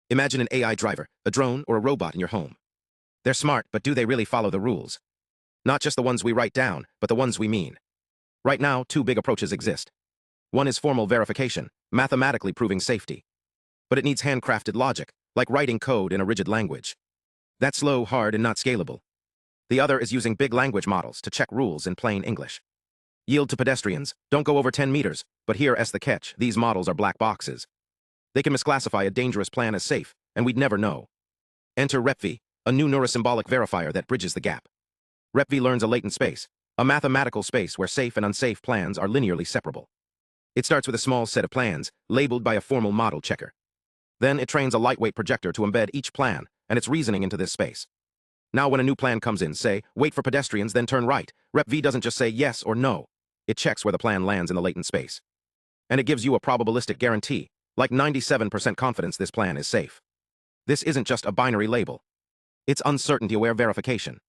Imagine an AI driver, a drone, or a robot in your home. They're smart, but do they really follow the rules? Not just the ones we write down, but the ones we mean. Right now, two big approaches exist. One is formal verification, mathematically proving safety. But it needs handcrafted logic, like writing code in a rigid language. That's slow, hard, and not scalable. The other is using big language models to check rules in plain English. Yield to pedestrians, don't go over 10 meters, but here's the catch, these models are black boxes. They can misclassify a dangerous plan as safe, and we'd never know. Enter RepV, a new neurosymbolic verifier that bridges the gap. RepV learns a latent space, a mathematical space where safe and unsafe plans are linearly separable. It starts with a small set of plans, labeled by a formal model checker. Then it trains a lightweight projector to embed each plan and its reasoning into this space. Now when a new plan comes in, say, wait for pedestrians, then turn right, RepV doesn't just say yes or no. It checks where the plan lands in the latent space. And it gives you a probabilistic guarantee, like 97% confidence this plan is safe. This isn't just a binary label. It's uncertainty-aware verification.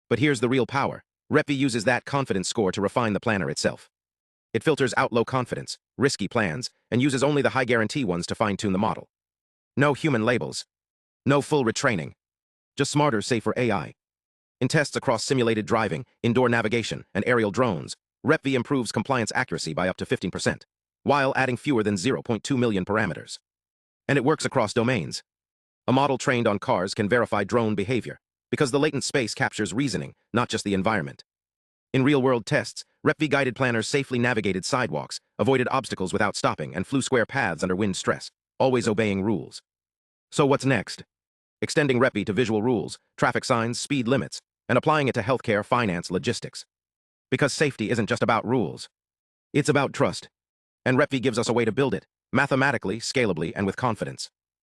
But here's the real power. RepV uses that confidence score to refine the planner itself. It filters out low confidence, risky plans, and uses only the high guarantee ones to fine-tune the model. No human labels. No full retraining. Just smarter, safer AI. In tests across simulated driving, indoor navigation, and aerial drones, RepV improves compliance accuracy by up to 15%, while adding fewer than 0.2 million parameters. And it works across domains. A model trained on cars can verify drone behavior, because the latent space captures reasoning, not just the environment. In real-world tests, RepV-guided planners safely navigated sidewalks, avoided obstacles without stopping, and flew square paths under wind stress, always obeying rules. So what's next? Extending RepV to visual rules, traffic signs, speed limits, and applying it to healthcare, finance, logistics. Because safety isn't just about rules. It's about trust. And RepV gives us a way to build it, mathematically, scalably, and with confidence.